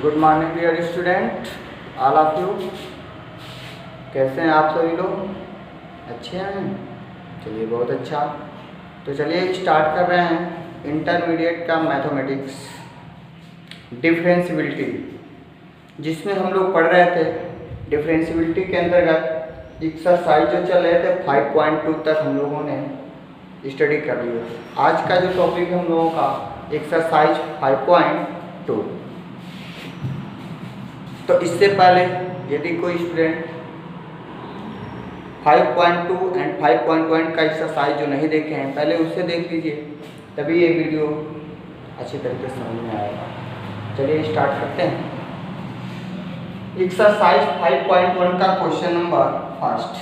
Good morning dear student, all of you. कैसे हैं आप सभी लोग? अच्छे हैं? चलिए बहुत अच्छा। तो चलिए स्टार्ट कर रहे हैं इंटरमीडिएट का मैथमेटिक्स डिफरेंशियबिलिटी, जिसमें हम लोग पढ़ रहे थे डिफरेंशियबिलिटी के अंतर्गत एक्सरसाइज जो चल रहे थे 5.2 तक हम लोगों ने स्टडी कर लिया। आज का जो टॉपिक है हम लोगों का एक्सरसाइज 5.2। तो इससे पहले यदि कोई स्टूडेंट 5.2 एंड 5.1 का एक्सरसाइज जो नहीं देखे हैं पहले उससे देख लीजिए, तभी ये वीडियो अच्छी तरीके से समझ में आएगा। चलिए स्टार्ट करते हैं। एक्सरसाइज 5.1 का क्वेश्चन नंबर फर्स्ट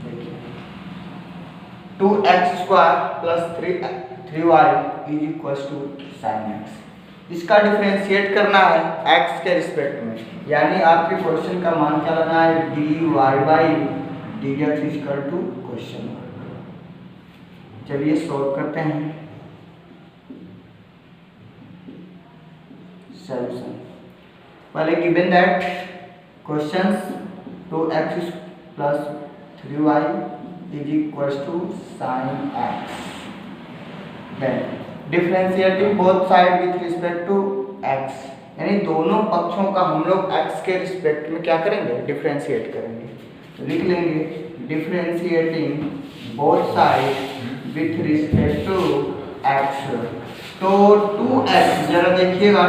देखिए, 2x² + 3y = sin x। इसका डिफरेंशिएट करना है x के रिस्पेक्ट में, यानी आपके क्वेश्चन का मान क्या लेना है, dy/dx = क्वेश्चन। चलिए सॉल्व करते हैं। सॉल्यूशन पहले given that questions 2x + 3y = sin x, then differentiating both side with respect to x, यानी दोनों पक्षों का हम लोग x के रिस्पेक्ट में क्या करेंगे, डिफरेंशिएट करेंगे। तो लिख लेंगे differentiating both side with respect to x। तो 2x जरा देखिएगा,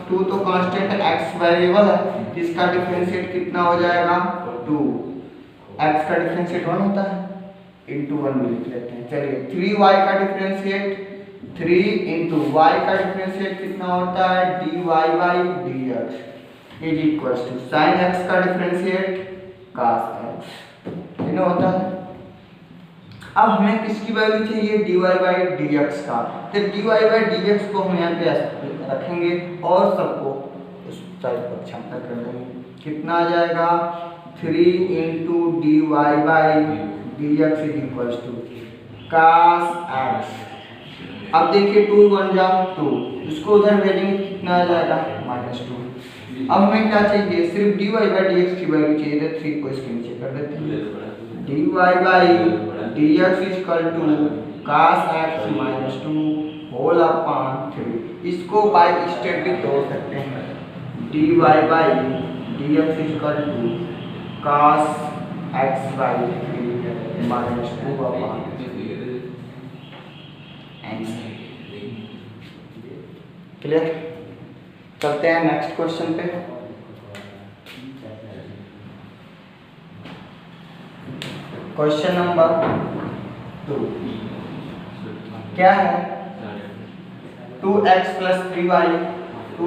2 तो कांस्टेंट है, x वेरिएबल है, इसका डिफरेंशिएट कितना हो जाएगा 2। x का डिफरेंशिएट 1 होता है, इंटू 1 भी लिख लेते हैं। चलिए 3y का डिफरेंशिएट 3 इंटू y का डिफरेंशिएट कितना होता है, dy/dx = sin x का डिफरेंशिएट cos x इतना होता है। अब हमें किसकी वैल्यू चाहिए, dy/dx का। तो dy/dx को हम यहाँ पे रखेंगे और सबको उस साइड पर पक्षांतर कर देंगे। कितना आ जाएगा, 3 इंटू dy/dx = cos x। अब देखिए 2 1 जा 2, इसको उधर भेजेंगे कितना आ जाएगा, -2। अब हमें क्या चाहिए, सिर्फ dy/dx की वैल्यू चाहिए, तो 3 को इसके नीचे कर देते हैं। dy/dx = cos x -2 whole upon 3। इसको बाय स्टेप भी तोड़ सकते हैं। dy/dx = cos x/3 -2 upon clear. चलते हैं नेक्स्ट क्वेश्चन पे। क्वेश्चन नंबर 2 क्या है, 2x + 3y =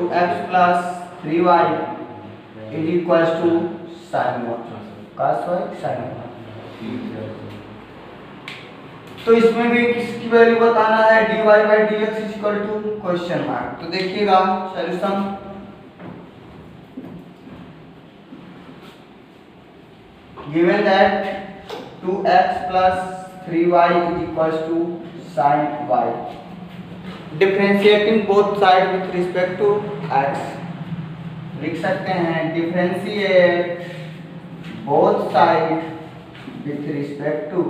sin cos y sin y। तो इसमें भी किसकी वैल्यू बताना है, dy/dx = क्वेश्चन मार्क। तो देखिएगा solution, given that 2x + 3y = sin y, differentiating both side with respect to x। लिख सकते हैं differentiate both side with respect to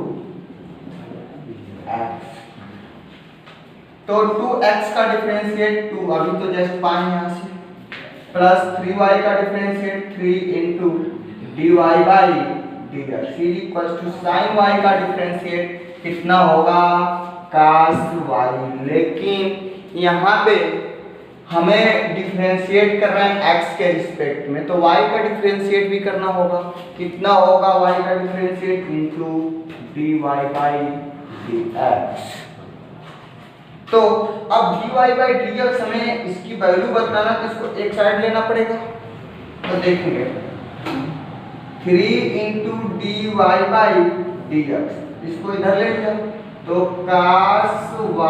x। तो 2x का डिफरेंशिएट 2 अभी तो जस्ट पाए यहाँ से, प्लस 3y का differentiate 3 into dy/dx = sin y का डिफरेंशिएट कितना होगा, cos y। लेकिन यहाँ पे हमें डिफरेंशिएट कर रहे हैं x के रिस्पेक्ट में, तो y का डिफरेंशिएट भी करना होगा। कितना होगा y का डिफरेंशिएट, इंटू dy/dx। तो अब dy/dx हमें इसकी वैल्यू बताना, तो इसको एक साइड लेना पड़ेगा। तो देखेंगे 3 इंटू dy/dx, इसको इधर ले लिया, तो cos y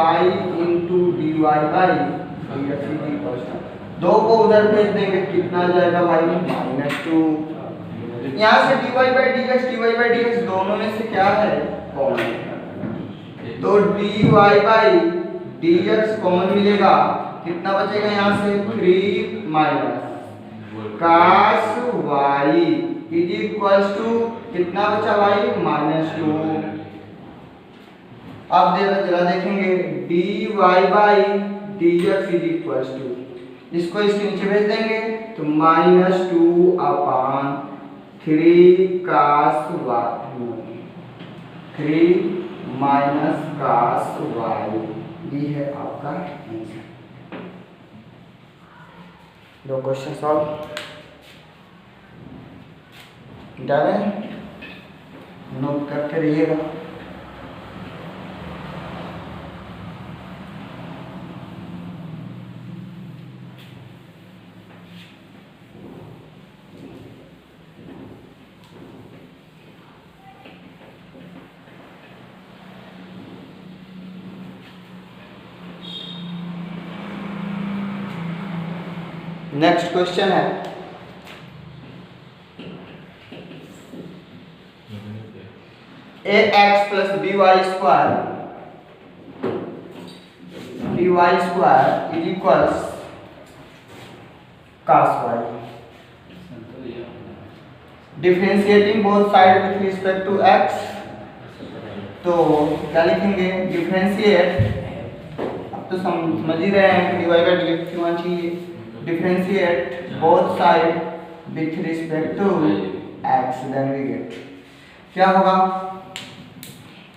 इंटू dy/dx = 2 को उधर भेज देंगे, कितना आ जाएगा भाई, -2। यहाँ से dy/dx दोनों में से क्या है, कॉमन। तो dy/dx कॉमन मिलेगा, कितना बचेगा यहाँ से 3 minus cos y is equals to कितना बचा y -2। अब जरा देखेंगे dy by dx is equals to, इसको इसके नीचे भेज देंगे तो -2 upon 3 cos y 3 minus cos y, ये है आपका आंसर। दो क्वेश्चन सॉल्व डालें, नोट करते रहिएगा। नेक्स्ट क्वेश्चन है ax plus by square is equals cos y। Differentiating both side with respect to x, तो क्या लिखेंगे डिफरेंशिएट, अब तो समझ ही रहे हैं dy का dx क्यों आना चाहिए, differentiate both side with respect to x, then we get क्या होगा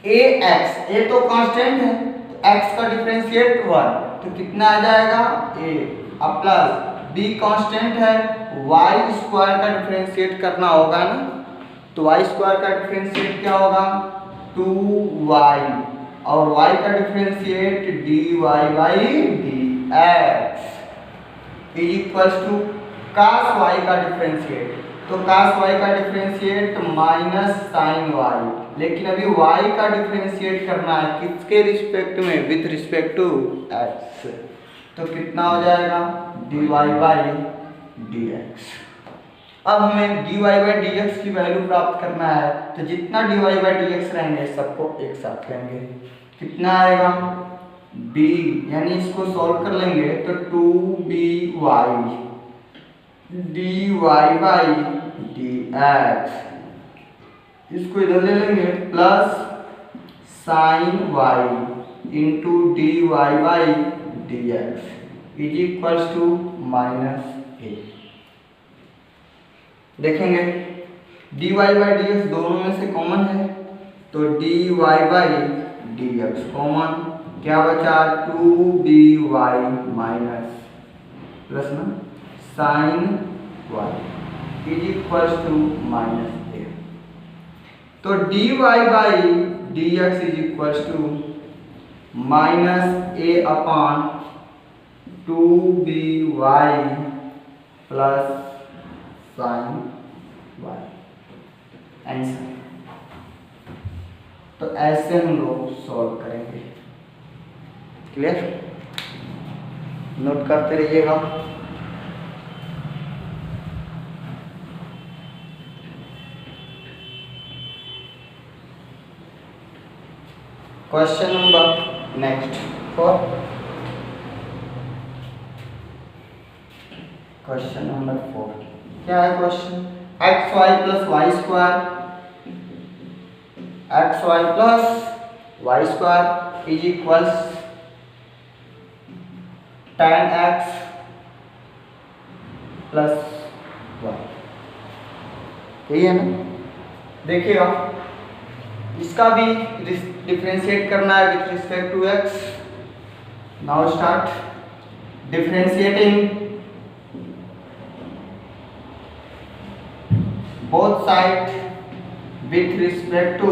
ax, a तो कांस्टेंट है तो x का डिफरेंशिएट 1 तो कितना आ जाएगा a, अब प्लस b कांस्टेंट है y स्क्वायर का डिफरेंशिएट करना होगा ना, तो y स्क्वायर का डिफरेंशिएट क्या होगा 2y और y का differentiate dy by dx is equals to cos y का डिफरेंशिएट, तो cos y का डिफरेंशिएट माइनस sin y, लेकिन अभी y का डिफरेंशिएट करना है किसके रिस्पेक्ट में, विथ रिस्पेक्ट टू x, तो कितना हो जाएगा dy बाई dx। अब हमें dy बाई dx की वैल्यू प्राप्त करना है, तो जितना dy बाई dx रहेंगे सबको एक साथ लेंगे, कितना आएगा b, यानी इसको सॉल्व कर लेंगे तो 2by dy बाई dx, इसको इधर ले लेंगे plus sin y into dy by dx is equals to -a। देखेंगे dy बाई dx दोनों में से कॉमन है, तो dy बाई dx कॉमन, क्या बचा 2by माइनस प्लस ना sin y is equals to -a, तो dy by dx is equals to -a upon 2by plus sin y answer. तो ऐसे हम लोग सॉल्व करेंगे, क्लियर, नोट करते रहिएगा। Question number next 4, question number 4 क्या है question, X Y plus Y square is equals tan x प्लस वाई, यही है ना। देखिएगा इसका भी डिफरेंशिएट करना है with respect to x। Now start differentiating both side with respect to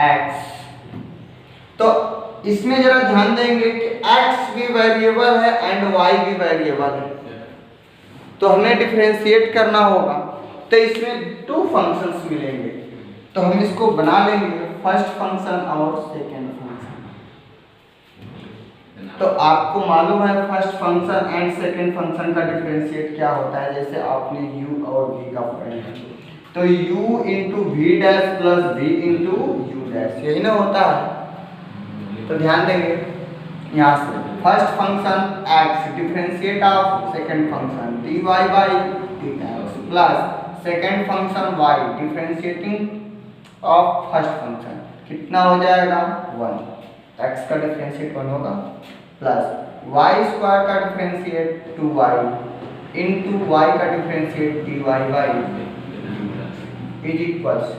x। तो इसमें जरा ध्यान देंगे कि x भी वेरिएबल है एंड y भी वेरिएबल है, तो हमें डिफरेंशिएट करना होगा, तो इसमें 2 फंक्शंस मिलेंगे, तो हम इसको बना लेंगे फर्स्ट फंक्शन और सेकेंड फंक्शन। तो आपको मालूम है first function and second function का डिफरेंशिएट क्या होता है, जैसे आपने u और v का पढ़ा है, तो u into V dash plus v into U dash, यही ना होता है। तो ध्यान देंगे यहाँ से first function x differentiate of second function dy by dx plus second function y differentiating of first function कितना हो जाएगा 1 x का डिफरेंशिएट 1 होगा प्लस y स्क्वायर का डिफरेंशिएट 2y इनटू y का differentiate dy by is equals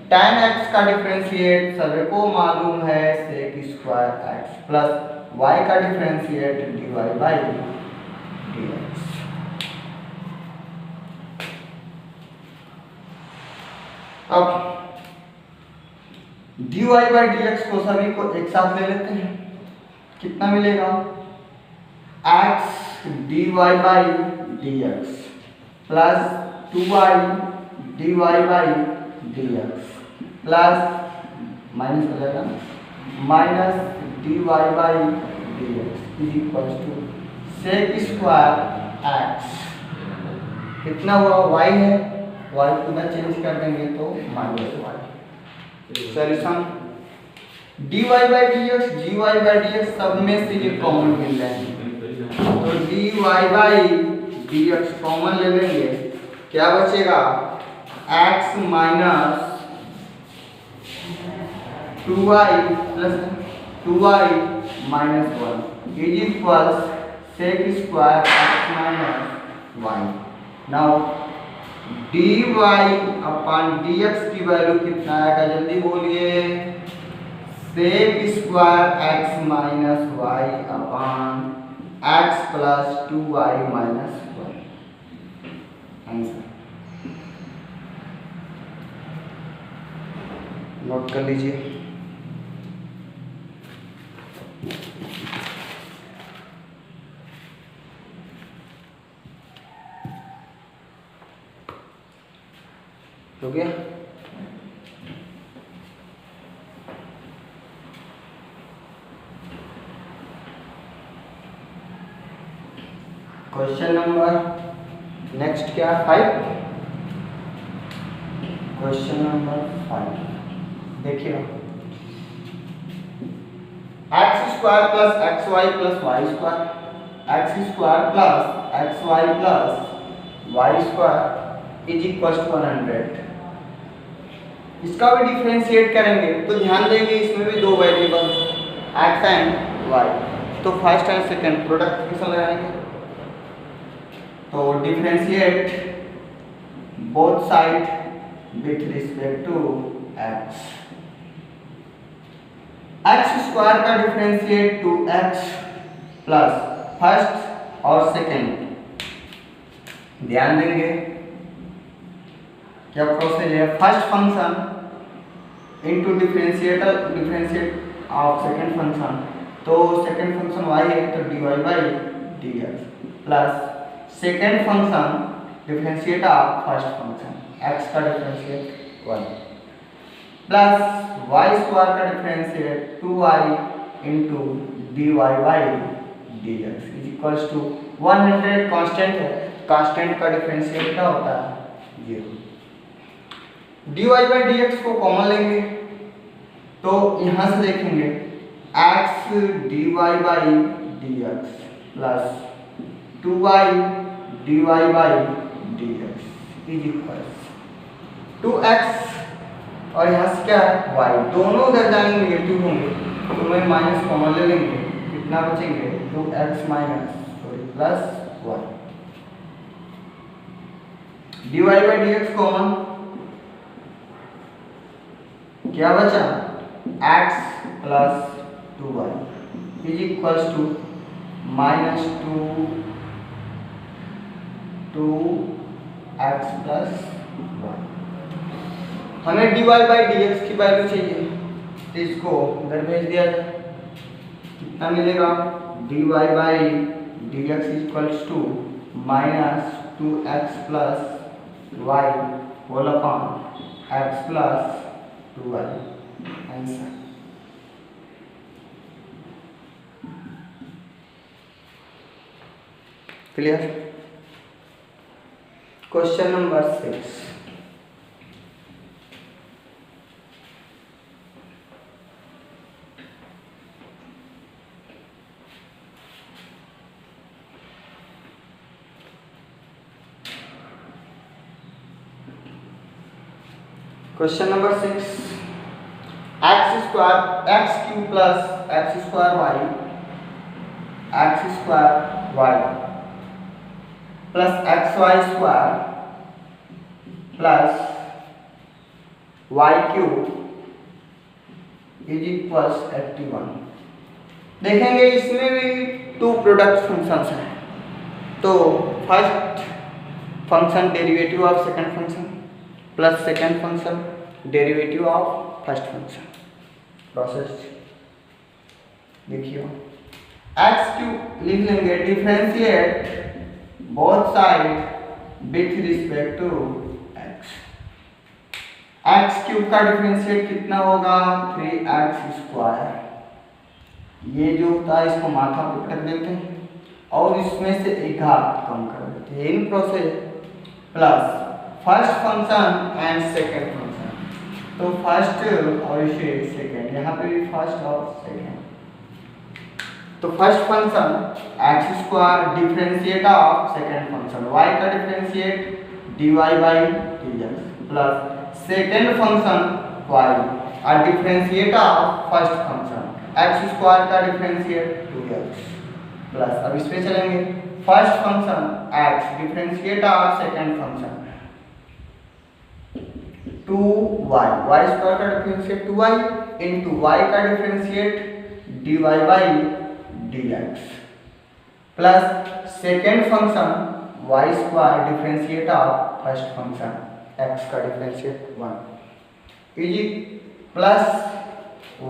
tan x का differentiate सभी को मालूम है sec square x plus y का डिफरेंशिएट dy by dx। अब dy by dx को सभी को एक साथ ले लेते हैं कितना मिलेगा x dy by dx plus 2y dy by dx plus minus हो जाएगा minus dy by dx is equal to sec square x कितना हुआ y है y को ना चेंज कर देंगे तो minus y solution dy by dx gy by dx सब में से ये कॉमन मिल जाएंगे तो dy by dx कॉमन ले लेंगे क्या बचेगा x minus 2y plus 2y minus 1 is equals sec square x minus y। Now dy upon dx की वैल्यू कितना आएगा जल्दी बोलिए sec square x minus y upon x plus 2y minus 1 answer note कर लीजिए। हो गया क्वेश्चन नंबर नेक्स्ट क्या 5 क्वेश्चन नंबर 5 देखिए x square plus xy plus y square x square plus xy plus y square is equal to 100 इसका भी differentiate करेंगे तो ध्यान देंगे इसमें भी दो वेरिएबल x एंड y तो फर्स्ट एंड सेकंड प्रोडक्ट कैसे लगाएंगे तो differentiate both side with respect to x x square का differentiate to x plus first और सेकंड ध्यान देंगे क्या प्रोसेस है first function into differentiate of second function तो सेकंड फंक्शन y है तो dy by dx plus second function differentiate of first function x का डिफरेंशिएट 1 प्लस y स्क्वायर का differentiate 2y into dy by dx is equals to 100 constant है constant का differentiate क्या होता है 0 dy by dx को कॉमन लेंगे तो यहां से देखेंगे x dy by dx plus 2y dy by dx is equals 2x और यहाँ से क्या है y दोनों उधर जाएंगे नेगेटिव होंगे तो मैं माइनस कॉमन ले लेंगे कितना बचेंगे 2x minus sorry plus y dy by dx common क्या बचा x plus 2y is equals to minus 2x plus y हमें dy by dx की वैल्यू चाहिए तो इसको इधर भेज दिया जाए कितना मिलेगा dy by dx is equals to minus 2x plus y whole upon x plus 2y answer clear question number 6 question number 6, X square X cube plus x square Y plus X Y square plus Y cube is equals 81। देखेंगे इसमें भी two product functions हैं। तो first function derivative of second function plus second function derivative of first function. Process देखिए, X cube लिख लेंगे, differentiate both side with respect to X. X cube का differentiate कितना होगा, 3x स्क्वायर। ये जो होता है इसको माथा पे रख देते हैं और इसमें से एक घात कम कर देते हैं in process, plus first function and second function. तो फर्स्ट और इसे सेकंड, यहाँ पे भी फर्स्ट और सेकंड। तो first function x square differentiate of second function y का differentiate dy by dx plus second function y और differentiate of first function x square का डिफरेंशिएट 2x प्लस, अब इस पे चलेंगे, first function x differentiate of second function 2y, y square का differentiate 2y into y का differentiate dy by dx plus second function y square differentiate of first function x का differentiate 1 is plus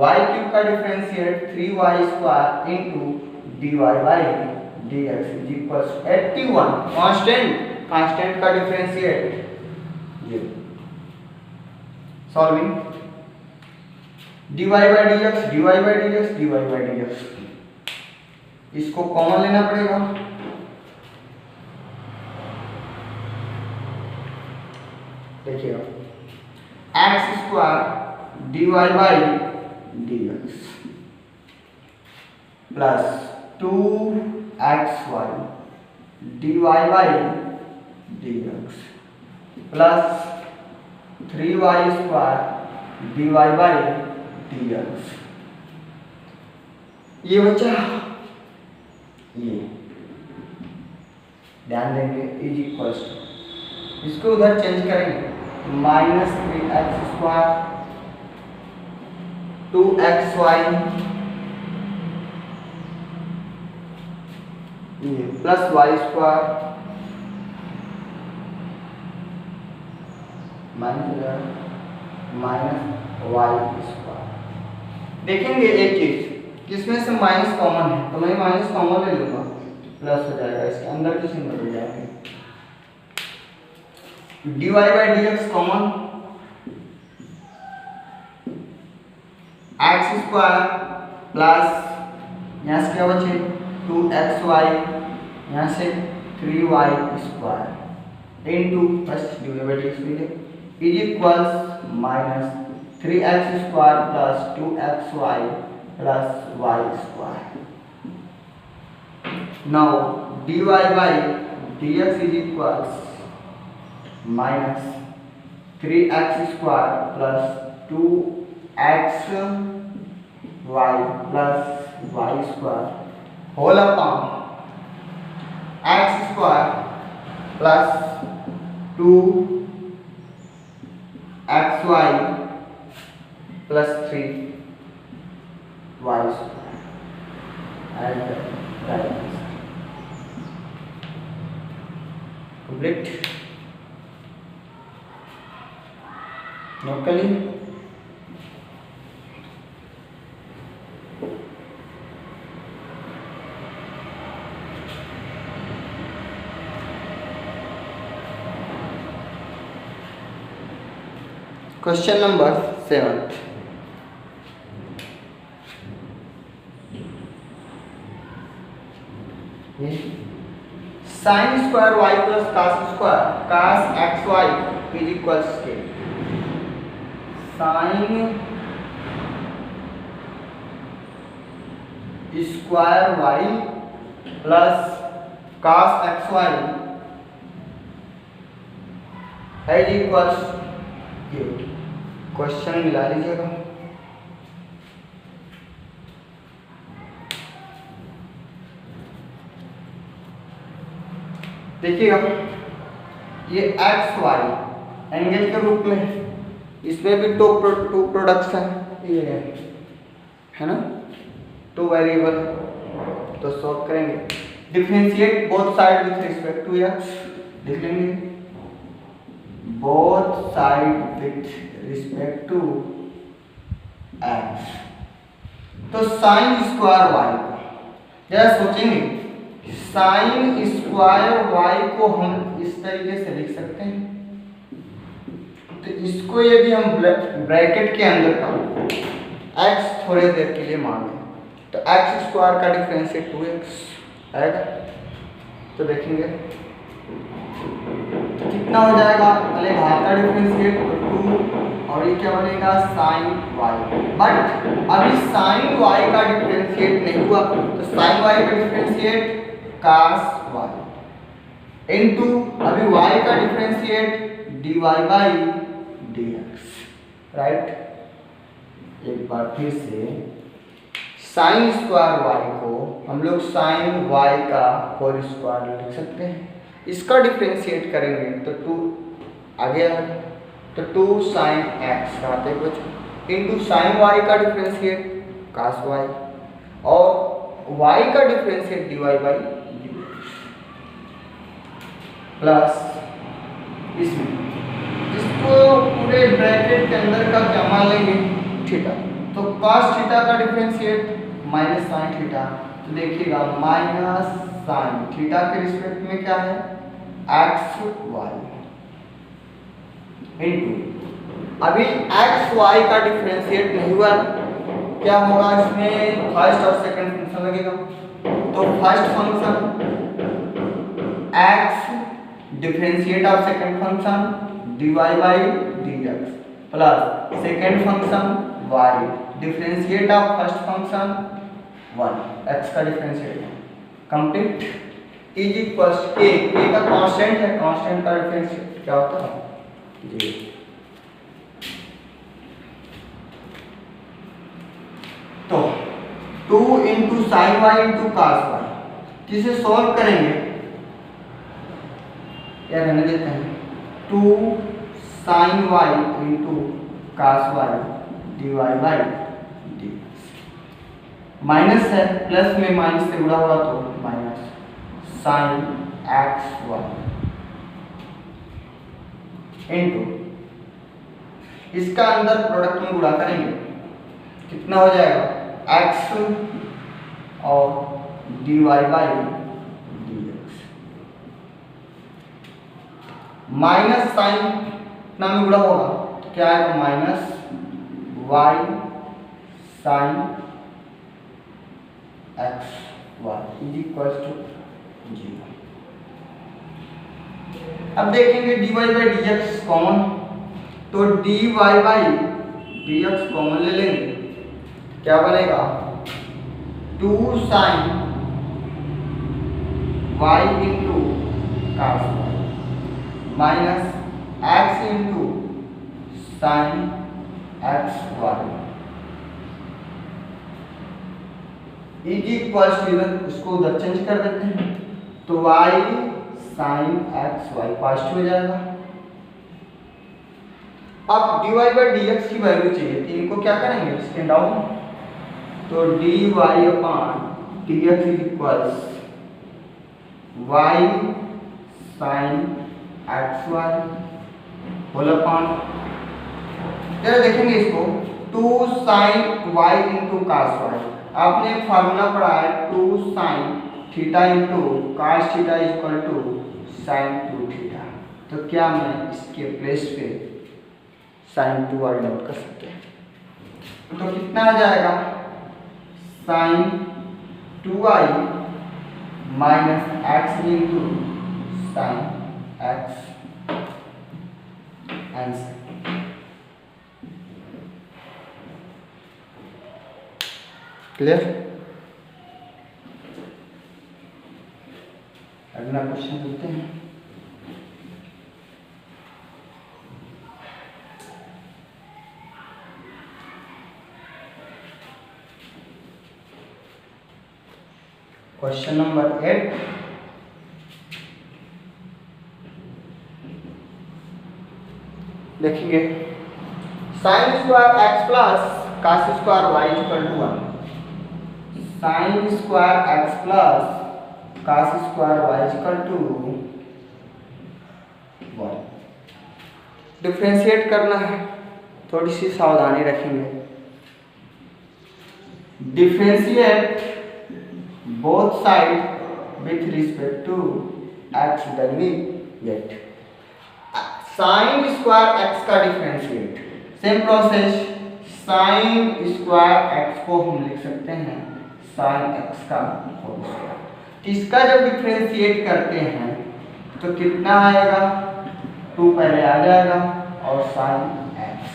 y cube का differentiate 3y square into dy by dx is equals 81। Constant का differentiate 0। Solving dy by dx, इसको common लेना पड़ेगा। देखिएगा, x square dy by dx plus 2xy dy by dx plus 3y square dy by dx। ये बचा, ये ध्यान देंगे इज इक्वल्स, इसको उधर चेंज करेंगे, minus 3x square 2xy plus y square minus Y square. देखेंगे एक चीज, किसमें से माइनस कॉमन है, तो मैं माइनस कॉमन ले लूंगा, प्लस हो जाएगा, इसके अंदर की सिंबल हो जाएंगे, dy by dx common, x square plus यहाँ से क्या बचे 2xy, यहाँ से 3y square into first divide मिले is equals minus 3x square plus 2xy plus y square. Now dy by dx is equals minus 3x square plus 2xy plus y square whole upon x square plus 2xy plus 3y square and complete. Note कर लीजिए। Question number 7, sine square y plus cos square cos x Y is equals k sine square y plus cos x Y is equals k. Question मिला लीजिएगा। देखिएगा ये x Y angle के रूप में, इसमें भी टू प्रोडक्ट्स हैं, ये है ना, टू वेरिएबल। तो सॉल्व करेंगे, differentiate both side with respect to X, लिख लेंगे both side with respect to X. तो साइन स्क्वायर वाई, जरा सोचेंगे, साइन स्क्वायर वाई को हम इस तरीके से लिख सकते हैं, तो इसको यदि हम ब्रैकेट के अंदर का x थोड़े देर के लिए मान लें, तो एक्स स्क्वायर का डिफरेंशिएट 2x आएगा। तो देखेंगे तो कितना हो जाएगा, पहले घात का डिफरेंशिएट तो 2, और ये क्या बनेगा साइन y। बट अभी साइन y का डिफरेंशिएट नहीं हुआ, तो साइन y का डिफरेंशिएट cos y इनटू अभी y का differentiate dy by dx, right. एक बार फिर से साइन स्क्वायर y को हम लोग साइन y का होल स्क्वायर लिख सकते हैं, इसका डिफरेंशिएट करेंगे तो 2 आ गया, तो 2 साइन x आते कुछ इनटू साइन y का डिफरेंशिएट cos y और y का डिफरेंशिएट dy बाई प्लस इसको पूरे ब्रैकेट के अंदर का क्या मान लेंगे थीटा, तो cos थीटा का डिफरेंशिएट माइनस साइन थीटा। तो देखिएगा माइनस साइन थीटा के रिस्पेक्ट में क्या है एक्स वाई इनटू अभी एक्स वाई का डिफरेंशिएट नहीं हुआ, क्या होगा इसमें फर्स्ट और सेकंड फंक्शन लगेगा, तो first function X differentiate of second function dy by dx plus second function y differentiate of first function 1 x का differentiate complete is equals k का कांस्टेंट है, कांस्टेंट का डिफरेंशिएट क्या होता है जी। तो 2 into sine Y into cos Y, जिसे सॉल्व करेंगे क्या रहने देते हैं 2 sine Y into cos Y dy by dx, minus है प्लस में माइनस से गुणा हुआ तो minus sine X Y into इसका अंदर प्रोडक्ट में गुणा करेंगे, कितना हो जाएगा x और dy by dx minus sine कितना में गुणा होगा तो क्या आएगा minus y sine X Y is equal to 0। अब देखेंगे dy बाई dx कॉमन, तो dy बाई dx कॉमन ले लेंगे, क्या बनेगा 2 sine y into cos Y minus x into sine X Y is equal to, उसको उधर चेंज कर देते हैं, तो y sine X Y positive हो जाएगा। अब dy बाई dx की वैल्यू चाहिए, तो इनको क्या करेंगे स्टैंड डाउन, तो dy upon dx is equals y sine X Y whole upon, जरा देखेंगे इसको 2 sine y into cos Y, आपने एक फार्मूला पढ़ा है 2 sine theta into cos theta equal to sine 2 theta, तो क्या मैं इसके प्लेस पे साइन 2 और नोट कर सकते हैं, तो कितना आ जाएगा sine 2i minus x into sine x, answer. Clear? अगला क्वेश्चन देखते हैं। क्वेश्चन नंबर 8, देखेंगे sine square x plus cos square y equal to 1। Sine square x plus cos square y equal to 1। Differentiate करना है, थोड़ी सी सावधानी रखेंगे। Differentiate both side with respect to x, then we get sine square x का differentiate. Same process, sine square x को हम लिख सकते हैं साइन एक्स का होल स्क्वायर। इसका जब डिफ्रेंशिएट करते हैं तो कितना आएगा, 2 पहले आ जाएगा और साइन एक्स।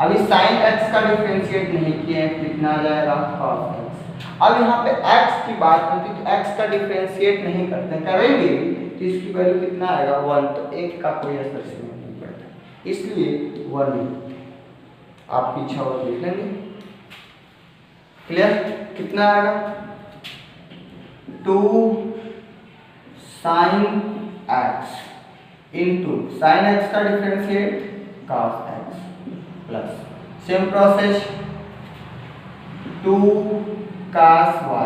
अभी साइन एक्स का डिफ्रेंशिएट नहीं किए, कितना आ जाएगा, cos एक्स। अब यहाँ पे x की बात करते हैं तो x का डिफ्रेंशिएट नहीं करते, करेंगे तो इसकी वैल्यू कितना आएगा, 1। तो एक का कोई असर नहीं पड़ता, इसलिए 1 आपकी इच्छा हो देख लेंगे। क्लियर, कितना आएगा, 2 sine x into sine x का differentiate cos x plus same process 2 cos y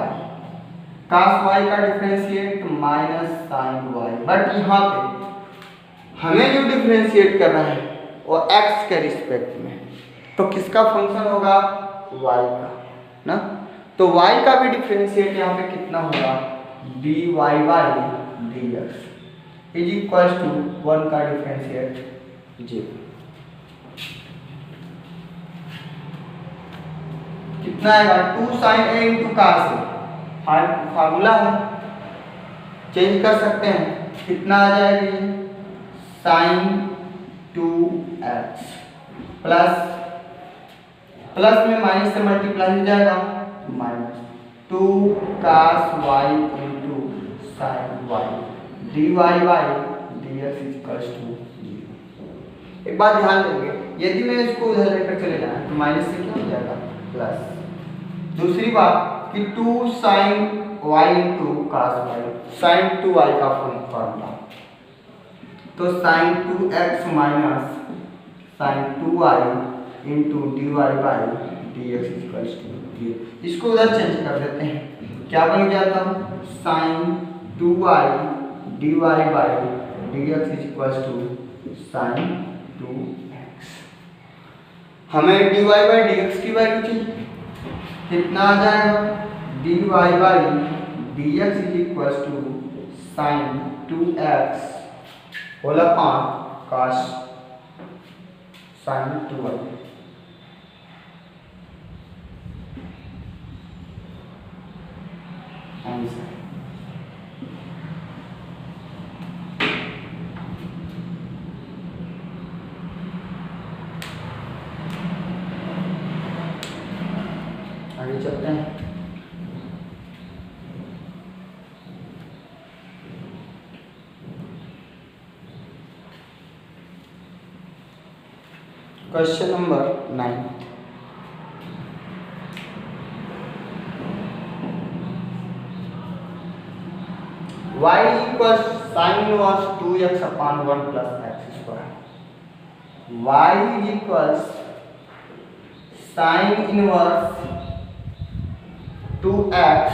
का differentiate minus sine y। But यहाँ पे हमें जो डिफ्रेंशिएट करना है वो x के रिस्पेक्ट में, तो किसका फंक्शन होगा, y का ना। तो y का भी डिफ्रेंशिएट यहाँ पे कितना होगा, dy by dx is equal to 1 का डिफ्रेंशिएट 0। कितना आएगा, 2 sine A into cos A, formula है, चेंज कर सकते हैं। कितना आ जाएगा, साइन 2x प्लस में माइनस से मल्टीप्लाई हो जाएगा, minus 2 cos y into sine y dy by dx equals to 0। एक बात ध्यान देंगे, यदि मैं इसको उधर लेकर चले जाए तो माइनस से क्या हो जाएगा, प्लस। दूसरी बात कि 2 sine y into cos y, sine 2y का फॉर्मूला, तो sine 2x minus sine 2y into dy by dx equals to 0। इसको उधर चेंज कर देते हैं, क्या बन गया था, sine 2y dy by dx equals to sine 2x। हमें dy बाई dx की वैल्यू चाहिए, कितना आ जाएगा, dy by dx is equals to sine 2x whole upon cos sine 2y। Answer आगे चलते हैं। Question number 9, y equals sine inverse 2x upon 1 plus x square. y equals sine inverse 2x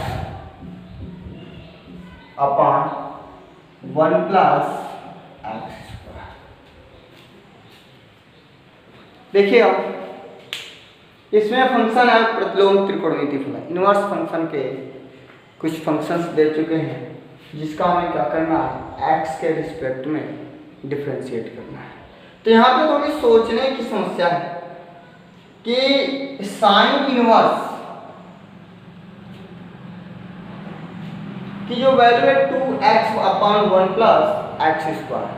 upon 1 plus x square. देखिए अब इसमें function है प्रतिलोम त्रिकोणमिति फलन। Inverse function के कुछ फंक्शंस दे चुके हैं जिसका हमें क्या करना है, x के रिस्पेक्ट में डिफरेंशिएट करना है। तो यहाँ पे थोड़ी सोचने की समस्या है कि साइन इनवर्स की जो वैल्यू है 2x upon 1 plus x square,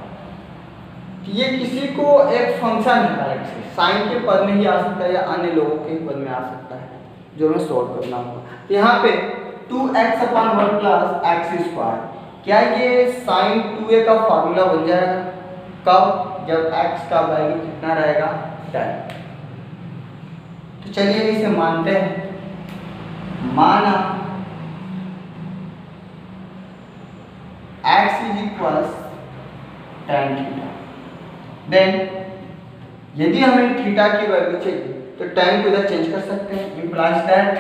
ये किसी को एक फंक्शन है साइन के पद में ही आ सकता है या अन्य लोगों के पद में आ सकता है, जो हमें सॉल्व करना होगा। तो यहाँ पे 2x upon 1 plus x square, क्या ये साइन 2a का फार्मूला बन जाएगा, कब, जब x का वैल्यू कितना रहेगा, 10। तो चलिए इसे मानते हैं। माना इक्वल्स tan थीटा। देन यदि हमें थीटा की वैल्यू चाहिए तो tan को इधर चेंज कर सकते हैं, implies that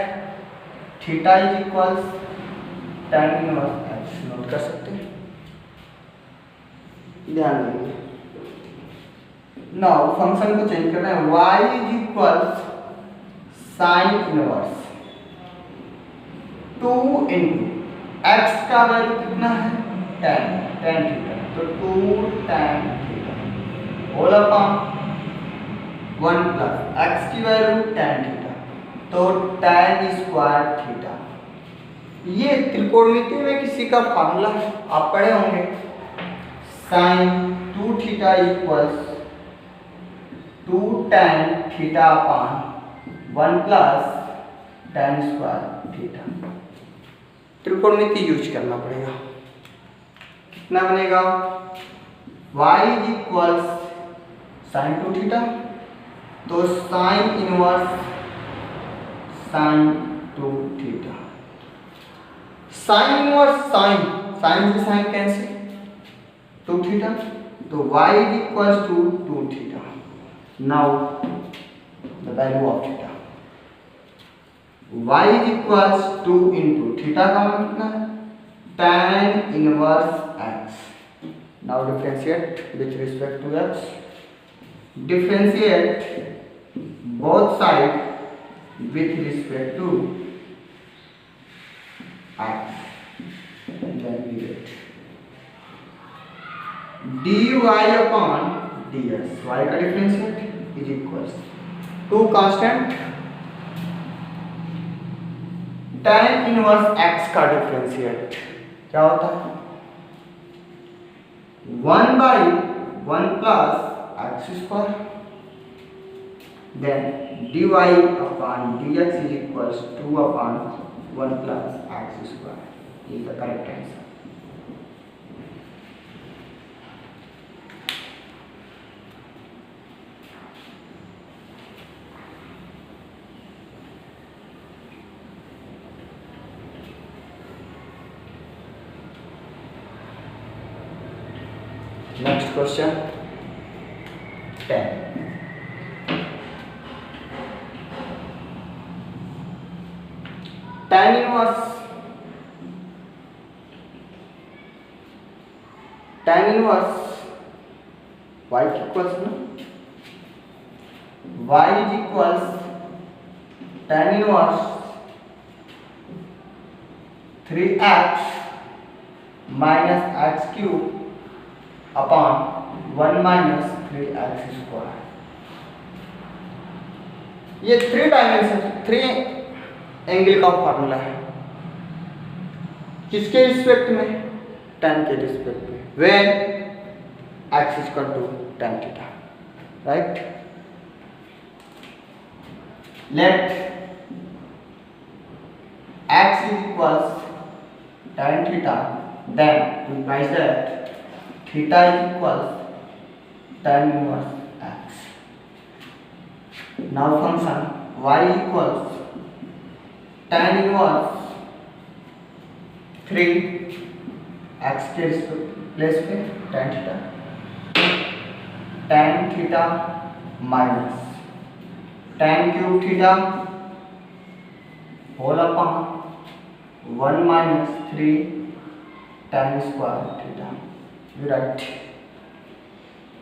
theta is equals tan inverse x। Note कर सकते हैं, ध्यान देंगे। नाउ फंक्शन को चेंज करना है, y is equals sine inverse 2 into x का वैल्यू कितना है tan थीटा, तो 2 tan theta whole upon 1 plus x की वैल्यू tan थीटा, तो tan स्क्वायर थीटा। ये त्रिकोणमिति में किसी का फार्मूला है, आप पढ़े होंगे। Sine 2 theta equals 2 tan theta upon 1 plus tan square theta. त्रिकोणमिति यूज करना पड़ेगा। कितना बनेगा, y is equals sine 2 theta, तो sine inverse sine 2 theta. Sine inverse sine, sine से साइन कैंसिल, 2 थीटा, तो y is equals to 2 theta. Now the value of theta, y is equals 2 into theta का मान कितना है tan inverse x। Now differentiate with respect to x, differentiate both side with respect to x, then we get dy upon dx, y का differentiate is equals to constant tan inverse x का differentiate क्या होता है 1 by 1 plus x square, then dy upon dx is equals 2 upon 1 plus x square. Is the correct answer. Next question 10. Tan inverse y equals no, y is equals tan inverse 3x minus x cube upon 1 minus 3x square. ये 3 dimension 3 angle का formula है। किसके respect में, tan के respect में, when x is equal to tan theta, right. Let x is equals tan theta, then implies that theta is equals tan inverse x. Now function y equals tan inverse 3 x के place पे tan theta minus tan cube theta whole upon 1 minus 3 tan square theta। Right,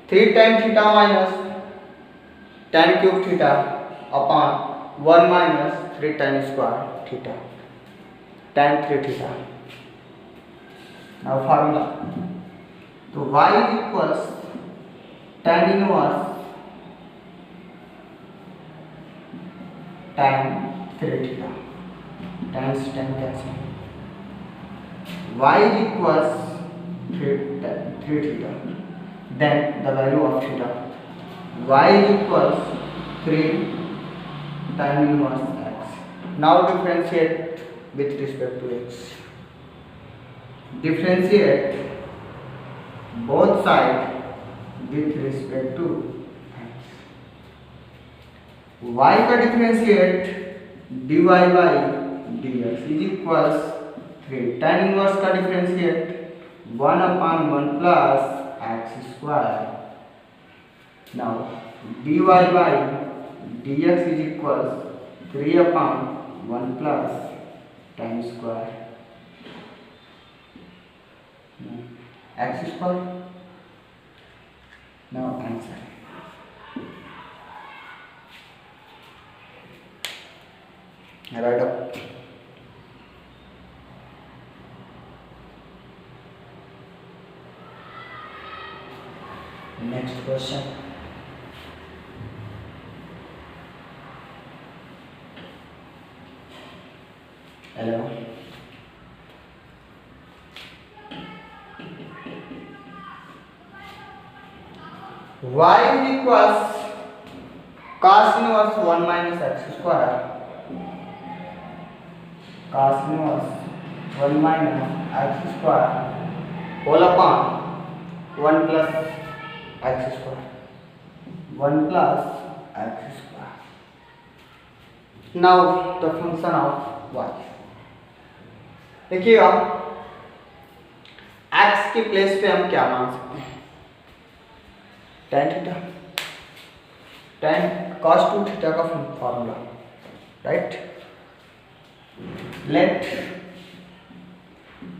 3 tan theta minus tan cube theta upon 1 minus 3 tan square theta, tan 3 theta. Now formula, तो y equals tan inverse tan 3 theta, tan से tan cancel, y equals 3 theta, then the value of theta, y is equals 3 tan inverse x। Now differentiate with respect to x, differentiate both sides with respect to x। y का differentiate dy by dx is equals 3 tan inverse का differentiate 1/1 plus x square. Now dy by dx is equals 3/1 plus tan square x square. Now answer. Write up. Next question. Hello. Y is equals cos inverse 1 minus x square. Cos inverse 1 minus x square whole upon 1 plus x square. 1 plus x square. Now the function of y. देखिएगा x के place पे हम क्या मान सकते हैं? tan theta, tan cos 2 theta का formula, right? Let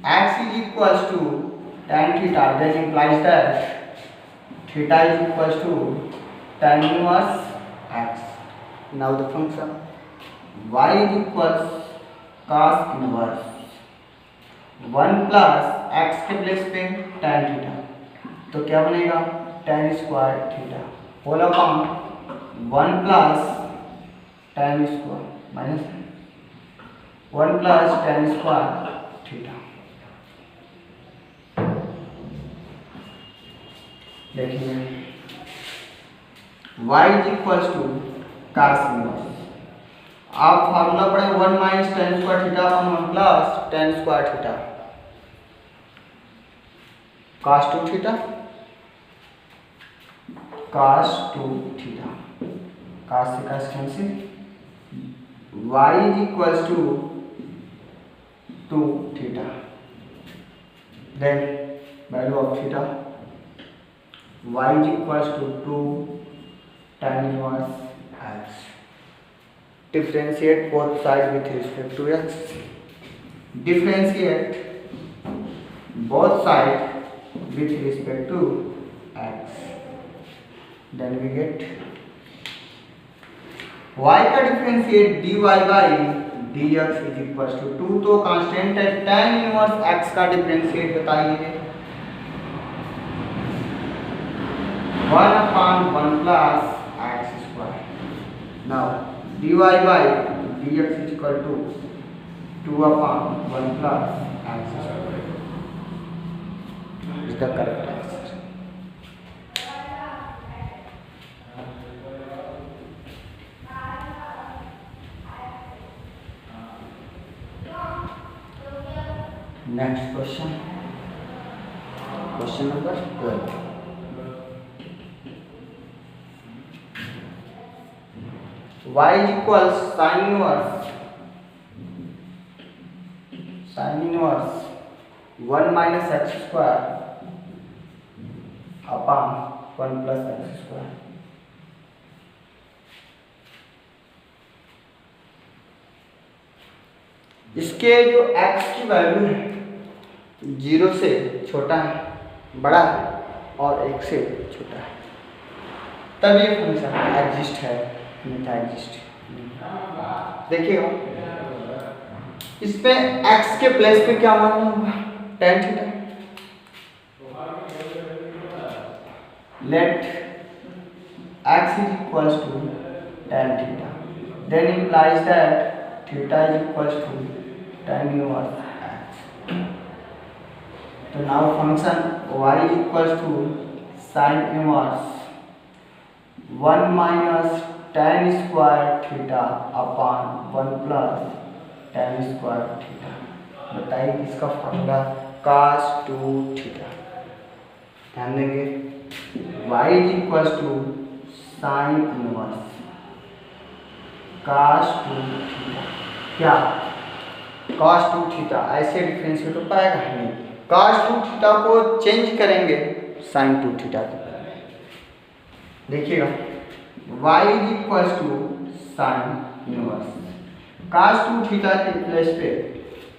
x is equals to tan theta, that implies that theta is equals to tan inverse x. Now the function y is equals cos inverse 1 plus x के place पे tan theta, तो क्या बनेगा? tan square theta whole upon 1 plus tan square minus 1 plus tan square theta. देखिए y is equals to cos inverse. आप formula पढ़े 1 minus tan square theta upon 1 plus tan square theta cos 2 theta cos 2 theta. cos से cos cancel. y is equals to 2 theta. Then value of theta y is equals to 2 tan inverse x. Differentiate both sides with respect to x. Differentiate both sides with respect to x. Then we get y का differentiate dy by dx is equals to 2 तो constant है. tan inverse x का differentiate बताइए. 1/1 plus x square. Now dy by dx is equal to 2/1 plus x square. Is the correct answer. Next question. Question number 12. y is equals sin inverse 1 minus x square upon 1 plus x square. इसके जो x की value है 0 से छोटा है, बड़ा है और 1 से छोटा है, तब ये फंक्शन एग्जिस्ट है. देखिएगा इस पे x के प्लेस पे क्या मानना होगा? tan theta. Let x is equals to tan theta, then implies that theta is equals to tan inverse x. तो now function y is equals to sin inverse 1 minus tan square theta upon 1 plus tan square theta. बताइए इसका formula cos 2 theta. ध्यान देंगे y is equals to sine inverse cos 2 theta. क्या cos 2 theta ऐसे differentiate हो पाएगा? नहीं. cos 2 theta को चेंज करेंगे sin 2 थीटा के बराबर। देखिएगा y is equal to sine inverse cos 2 theta के प्लेस पे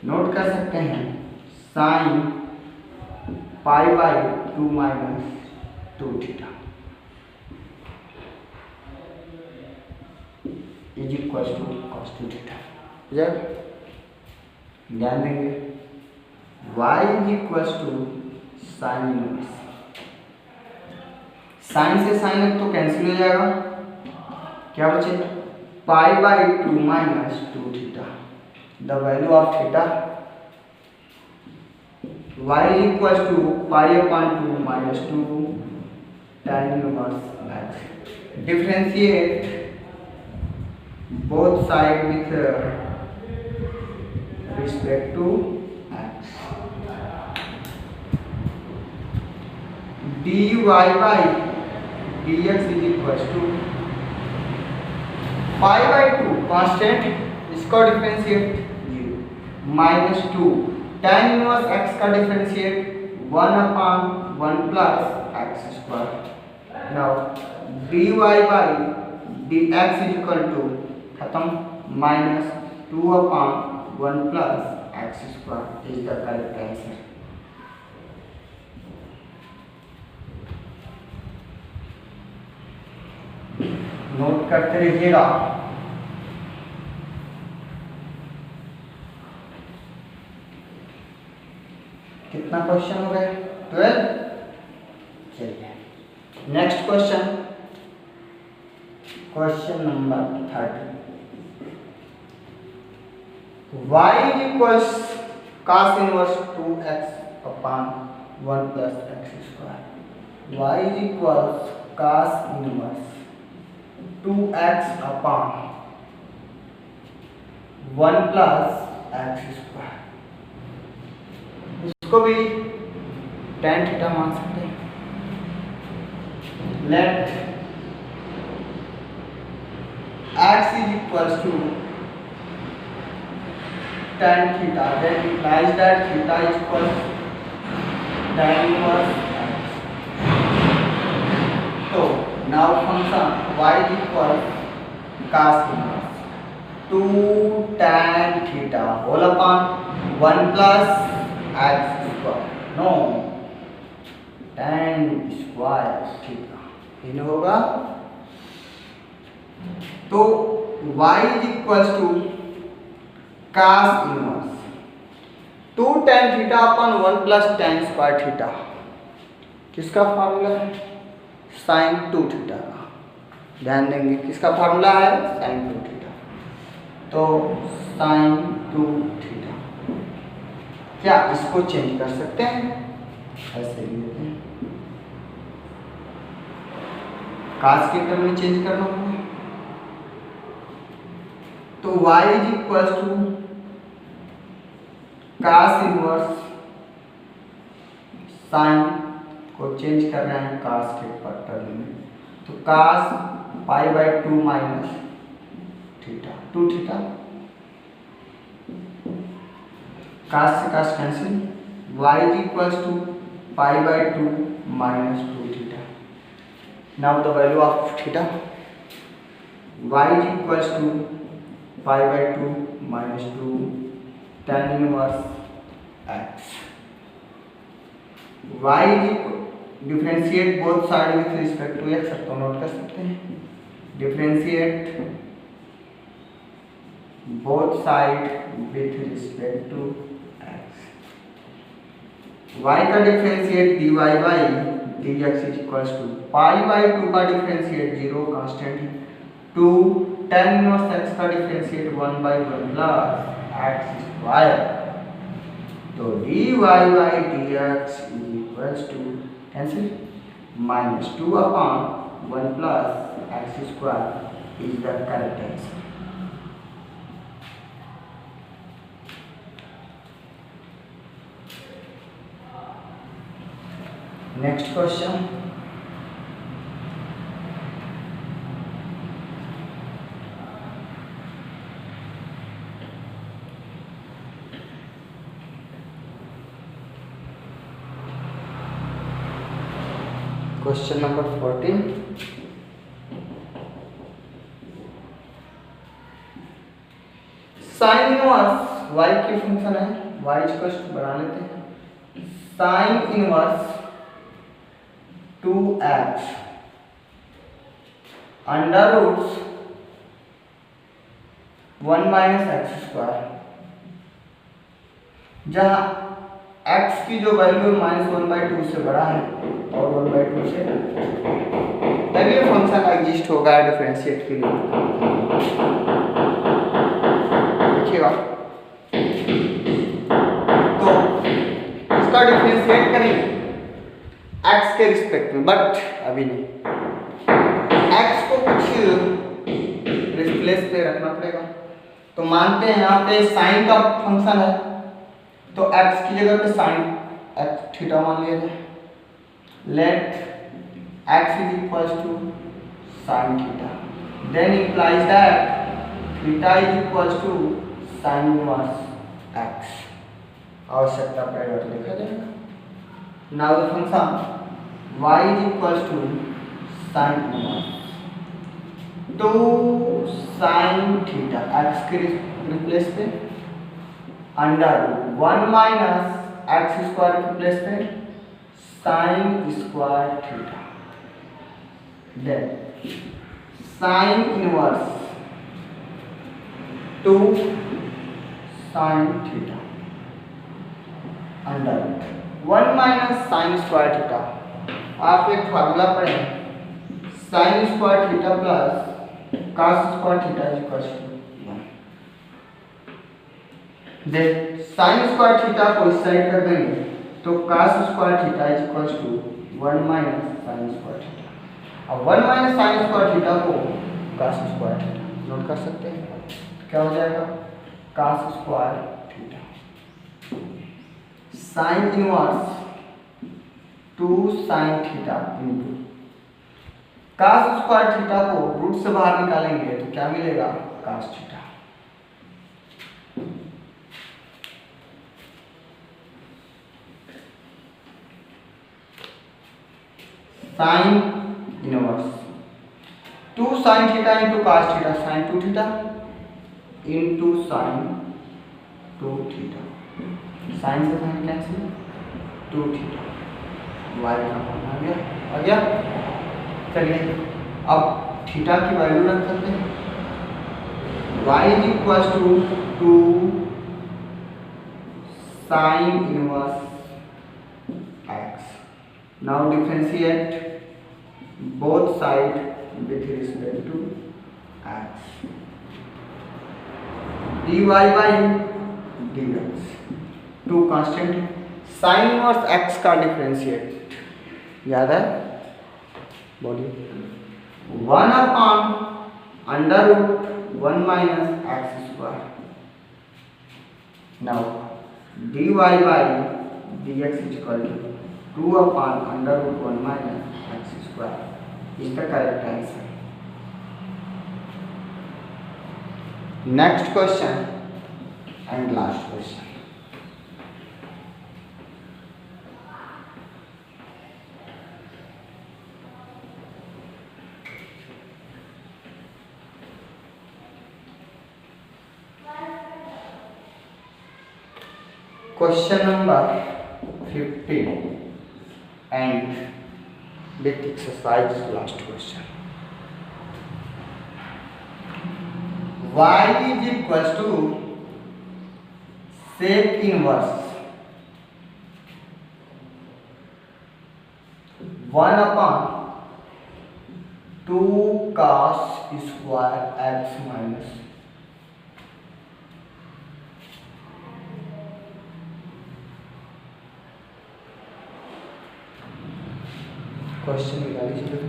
नोट कर सकते हैं sine pi by 2 minus 2 theta is equal to cos 2 theta. जब ध्यान देंगे y is equal to sine inverse, sine से साइन तो कैंसिल हो जाएगा, क्या बचे pi by 2 minus 2 theta, the value of theta y is equal to pi upon 2 minus 2 tan inverse x। Differentiate both side with respect to x। dy by dx is equals to pi by 2 constant, इसका differentiate 0 minus 2 tan inverse x का differentiate 1 upon 1 plus x square. Now dy by dx is equal to खत्म minus 2 upon 1 plus x square is the correct answer. Note करते रहिएगा। कितना question हो गए 12। चलिए next question, question number 30। y is equals cos inverse 2x upon 1 plus x square। y is equals cos inverse 2x upon 1 plus x square। इसको भी tan theta मान सकते हैं। Let x is equals to tan theta, then implies that theta is equals tan inverse x। तो now function y is equals cos inverse 2 tan theta whole upon 1 plus x square, no tan square theta इन होगा। तो y is equals to cos inverse 2 tan theta upon 1 plus tan square theta, किसका formula है sin 2 theta का। ध्यान देंगे किसका formula है sin 2 theta, तो sin 2 थीटा। क्या इसको चेंज कर सकते हैं, ऐसे लिख देते हैं, cos के टर्म में चेंज करना होगा। तो y is equal to cos inverse sin को चेंज कर रहे हैं cos के टर्म में, तो cos pi by 2 minus theta 2 theta, cos से cos cancel, y is equal to pi by 2 minus 2 theta. Now the value of theta y is equal to pi by 2 minus 2 tan inverse x। y differentiate both side with respect to x, तो note कर सकते हैं differentiate both side with respect to x। y का differentiate dy by dx is equal to pi by 2 का differentiate 0 constant है, 2 tan inverse x का differentiate 1 by 1 plus x square. तो dy by dx is equal to cancel minus 2 upon 1 plus x square is the correct answer. Next question, question number 14, sine inverse y की function है, y equal बढ़ा लेते हैं, sine inverse 2x under roots 1 minus x square, जहाँ x की जो value -1/2 से बड़ा है और 1/2 से, तभी ये फंक्शन एग्जिस्ट होगा डिफरेंशिएट के लिए। देखिएगा, तो इसका डिफरेंशिएट करेंगे x के रिस्पेक्ट में, बट अभी नहीं, x को कुछ रिप्लेस पे रखना पड़ेगा। तो मानते हैं यहाँ पे साइन का फंक्शन है, तो x की जगह पे साइन x थीटा मान लिया जाए। Let x is equal to sine theta, then implies that theta is equal to sine inverse x। आवश्यकता पड़ेगा तो देखा जाएगा। Now the function y is equal to sine inverse 2 sine theta, x के replace पे, अंडर 1 माइनस एक्स स्क्वायर के place पे sine square theta, then sine inverse 2 sine theta under 1 minus sine square theta. आप एक formula पढ़ें, sign square theta plus cos square theta is equal to 1। Then sine square theta को इस side कर देंगे तो cos square theta is equal to 1 minus sine square theta. अब 1 minus sine square theta को cos स्क्वायर थीटा नोट कर सकते हैं, क्या हो जाएगा cos square theta sine inverse 2 sine theta into cos square theta को रूट से बाहर निकालेंगे तो क्या मिलेगा cos theta. Sine inverse 2 sine theta into cos theta, sine 2 theta into sine 2 theta, sine से साइन कैंसिल 2 थीटा, y का मान आ गया। चलिए अब थीटा की वैल्यू रख सकते हैं, y is equal to 2 sine inverse x। Now differentiate both side with respect to x, dy by dx, 2 constant है। साइन इनवर्स x का डिफरेंशिएट याद है, बोलिए 1 upon under root 1 minus x square. Now dy by dx is equal to 2 upon under root 1 minus x square is the correct answer. Next question and last question, question number 15 and with exercise last question. y is equal to sec inverse 1 upon 2 cos square x minus question निकाल लीजिए।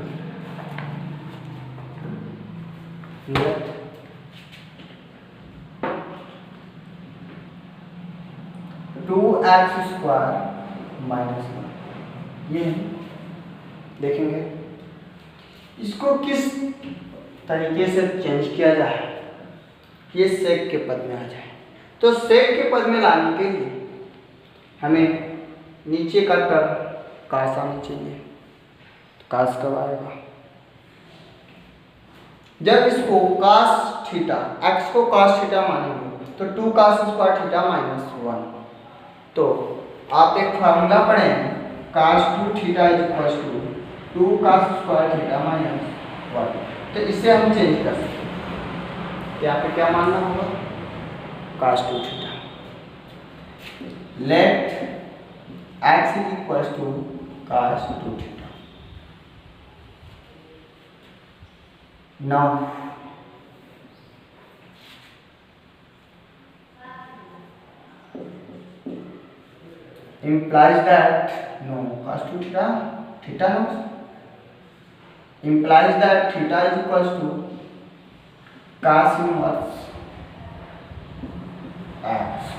To x square minus 1, ये देखेंगे इसको किस तरीके से change किया जाए, ये सेक के पद में आ जाए। तो सेक के पद में लाने के लिए हमें नीचे का टर्म कास आना चाहिए। कास कब आएगा? जब इसको कास थीटा, एक्स को कास थीटा मानेंगे तो 2 कास स्क्वायर थीटा माइनस 1। तो आप एक फार्मूला पढ़े cos 2 theta is equal to 2 cos square theta minus 1। तो इसे हम चेंज कर सकते हैं। यहाँ पे क्या मानना होगा? Cos 2 theta. Let x is equal to cos 2 theta. Now implies that no cos 2 theta no implies that theta is equals to cos inverse x.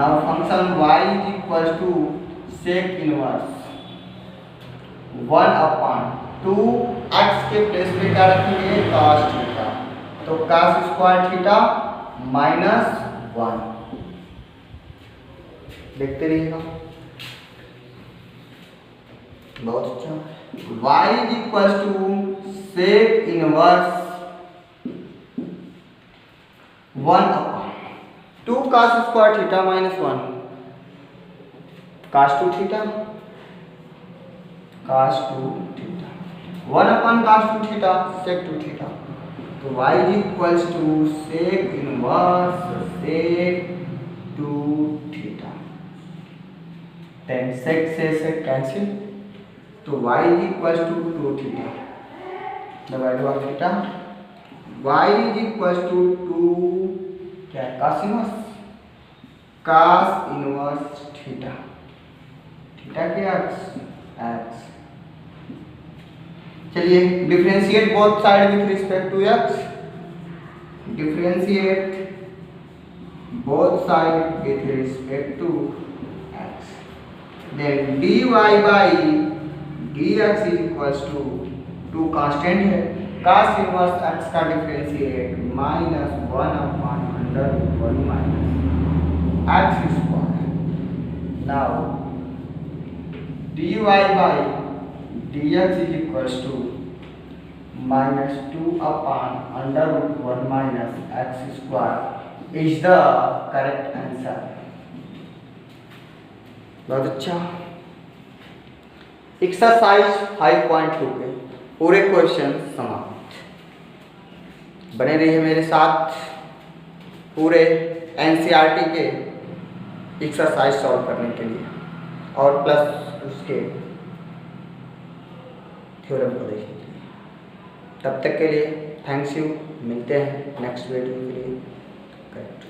Now function y is equals to sec inverse 1 upon 2 x के place पे क्या रखेंगे? cos theta. तो cos square theta minus 1। देखते रहिएगा, बहुत अच्छा। y is equal to sec inverse 1 upon 2 cos square theta minus 1 cos 2 theta, cos 2 theta 1 upon cos 2 theta sec 2 theta. तो y is equal to sec inverse sec 2 theta. Then sec से sec cancel, तो y is equal to 2 theta divide by theta. y is equal to 2 क्या cos inverse theta, theta के x। चलिए differentiate both side with respect to x। Differentiate both side with respect to x। Then dy by dx is equals to 2 constant है, cos inverse x का differentiate minus 1 upon under 1 minus x square. Now dy by dx is equals to minus 2 upon under root 1 minus x square is the correct answer। बहुत अच्छा। Exercise 5.2 के पूरे question समाप्त। बने रहिए मेरे साथ पूरे एनसीईआरटी के एक्सरसाइज सॉल्व करने के लिए और प्लस उसके थ्योरम को देखने के लिए। तब तक के लिए थैंक्स यू, मिलते हैं नेक्स्ट वीडियो के लिए। करेक्ट।